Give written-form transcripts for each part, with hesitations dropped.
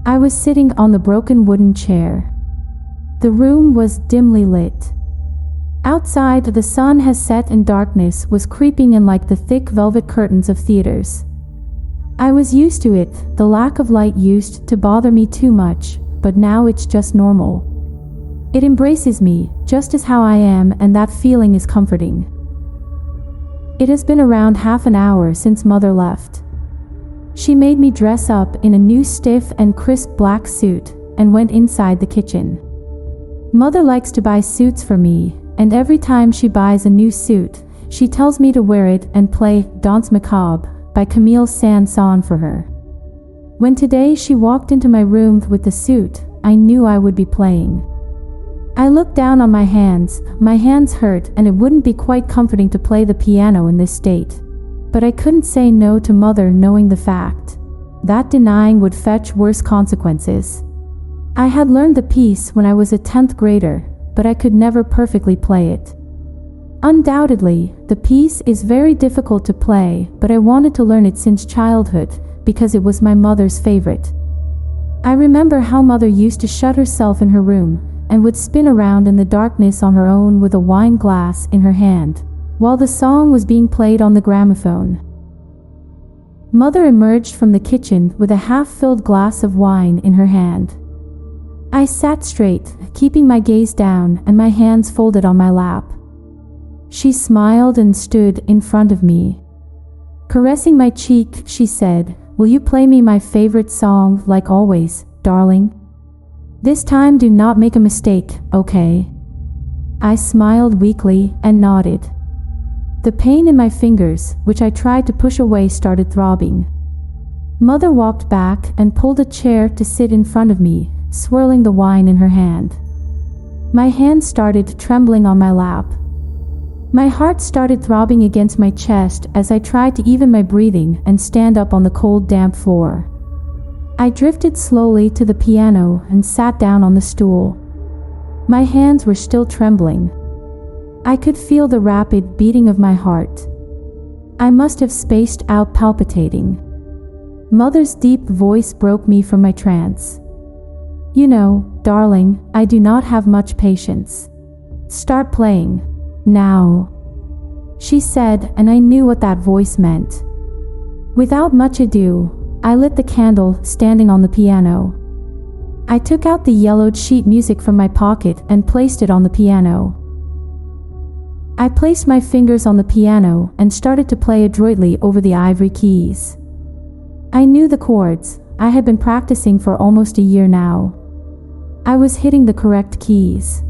I was sitting on the broken wooden chair. The room was dimly lit. Outside, the sun has set and darkness was creeping in like the thick velvet curtains of theaters. I was used to it, the lack of light used to bother me too much, but now it's just normal. It embraces me, just as how I am, and that feeling is comforting. It has been around half an hour since Mother left. She made me dress up in a new stiff and crisp black suit and went inside the kitchen. Mother likes to buy suits for me, and every time she buys a new suit, she tells me to wear it and play Danse Macabre by Camille Saint-Saëns for her. When today she walked into my room with the suit, I knew I would be playing. I looked down on my hands hurt, and it wouldn't be quite comforting to play the piano in this state. But I couldn't say no to Mother, knowing the fact that denying would fetch worse consequences. I had learned the piece when I was a 10th grader, but I could never perfectly play it. Undoubtedly, the piece is very difficult to play, but I wanted to learn it since childhood, because it was my mother's favorite. I remember how Mother used to shut herself in her room, and would spin around in the darkness on her own with a wine glass in her hand, while the song was being played on the gramophone. Mother emerged from the kitchen with a half-filled glass of wine in her hand. I sat straight, keeping my gaze down and my hands folded on my lap. She smiled and stood in front of me. Caressing my cheek, she said, "Will you play me my favorite song like always, darling? This time do not make a mistake, okay?" I smiled weakly and nodded. The pain in my fingers, which I tried to push away, started throbbing. Mother walked back and pulled a chair to sit in front of me, swirling the wine in her hand. My hand started trembling on my lap. My heart started throbbing against my chest as I tried to even my breathing and stand up on the cold, damp floor. I drifted slowly to the piano and sat down on the stool. My hands were still trembling. I could feel the rapid beating of my heart. I must have spaced out, palpitating. Mother's deep voice broke me from my trance. "You know, darling, I do not have much patience. Start playing. Now," she said, and I knew what that voice meant. Without much ado, I lit the candle standing on the piano. I took out the yellowed sheet music from my pocket and placed it on the piano. I placed my fingers on the piano and started to play adroitly over the ivory keys. I knew the chords. I had been practicing for almost a year now. I was hitting the correct keys.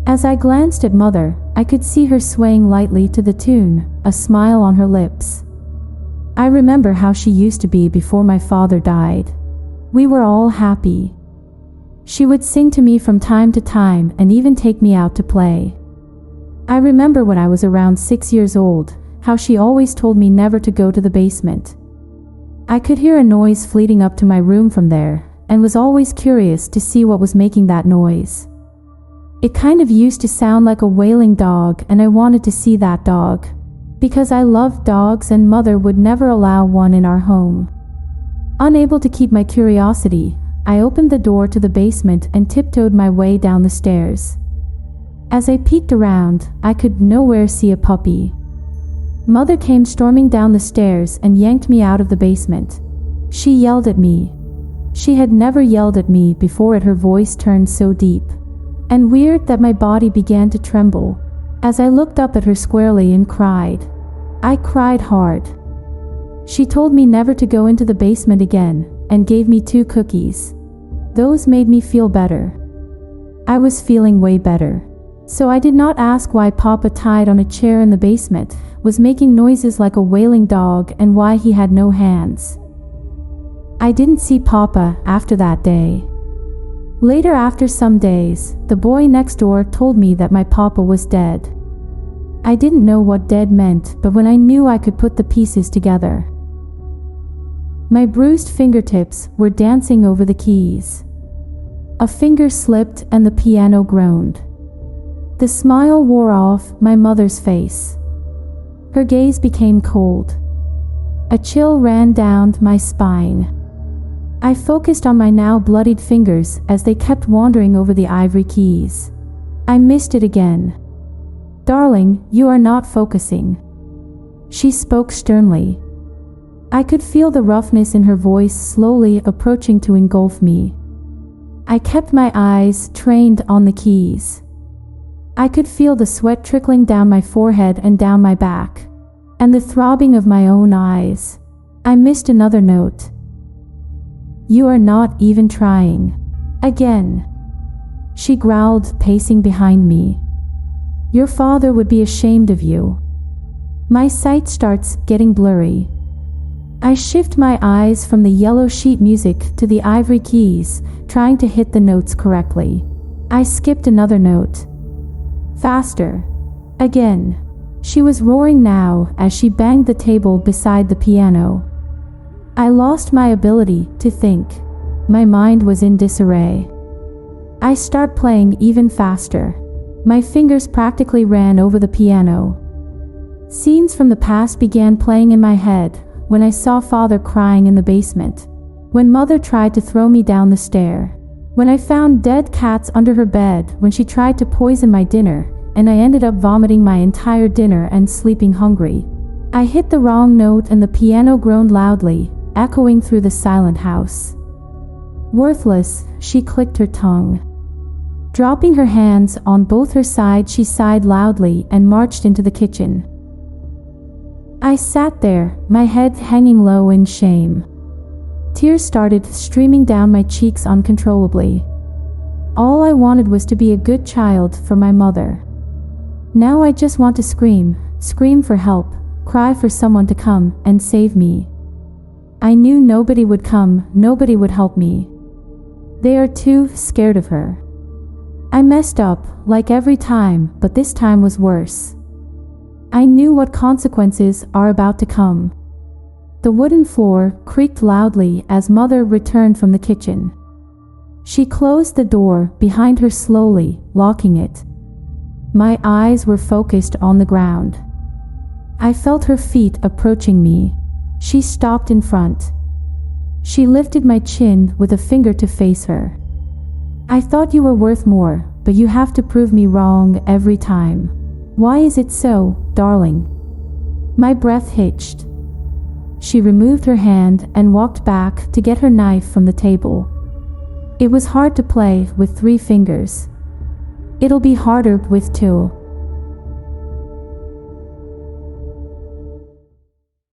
As I glanced at Mother, I could see her swaying lightly to the tune, a smile on her lips. I remember how she used to be before my father died. We were all happy. She would sing to me from time to time and even take me out to play. I remember when I was around 6 years old, how she always told me never to go to the basement. I could hear a noise fleeting up to my room from there, and was always curious to see what was making that noise. It kind of used to sound like a wailing dog, and I wanted to see that dog, because I loved dogs and Mother would never allow one in our home. Unable to keep my curiosity, I opened the door to the basement and tiptoed my way down the stairs. As I peeked around, I could nowhere see a puppy. Mother came storming down the stairs and yanked me out of the basement. She yelled at me. She had never yelled at me before, and her voice turned so deep and weird that my body began to tremble as I looked up at her squarely and cried. I cried hard. She told me never to go into the basement again and gave me 2 cookies. Those made me feel better. I was feeling way better. So I did not ask why Papa, tied on a chair in the basement, was making noises like a wailing dog and why he had no hands. I didn't see Papa after that day. Later, after some days, the boy next door told me that my Papa was dead. I didn't know what dead meant, but when I knew, I could put the pieces together. My bruised fingertips were dancing over the keys. A finger slipped and the piano groaned. The smile wore off my mother's face. Her gaze became cold. A chill ran down my spine. I focused on my now bloodied fingers as they kept wandering over the ivory keys. I missed it again. "Darling, you are not focusing," she spoke sternly. I could feel the roughness in her voice slowly approaching to engulf me. I kept my eyes trained on the keys. I could feel the sweat trickling down my forehead and down my back, and the throbbing of my own eyes. I missed another note. "You are not even trying." Again. She growled, pacing behind me. "Your father would be ashamed of you." My sight starts getting blurry. I shift my eyes from the yellow sheet music to the ivory keys, trying to hit the notes correctly. I skipped another note. "Faster." Again. She was roaring now as she banged the table beside the piano. I lost my ability to think. My mind was in disarray. I start playing even faster. My fingers practically ran over the piano. Scenes from the past began playing in my head when I saw father crying in the basement, when mother tried to throw me down the stair, when I found dead cats under her bed, when she tried to poison my dinner, and I ended up vomiting my entire dinner and sleeping hungry. I hit the wrong note and the piano groaned loudly, echoing through the silent house. "Worthless," she clicked her tongue. Dropping her hands on both her sides, she sighed loudly and marched into the kitchen. I sat there, my head hanging low in shame. Tears started streaming down my cheeks uncontrollably. All I wanted was to be a good child for my mother. Now I just want to scream for help, cry for someone to come and save me. I knew nobody would come, nobody would help me. They are too scared of her. I messed up, like every time, but this time was worse. I knew what consequences are about to come. The wooden floor creaked loudly as mother returned from the kitchen. She closed the door behind her slowly, locking it. My eyes were focused on the ground. I felt her feet approaching me. She stopped in front. She lifted my chin with a finger to face her. "I thought you were worth more, but you have to prove me wrong every time. Why is it so, darling?" My breath hitched. She removed her hand and walked back to get her knife from the table. It was hard to play with 3 fingers. It'll be harder with 2.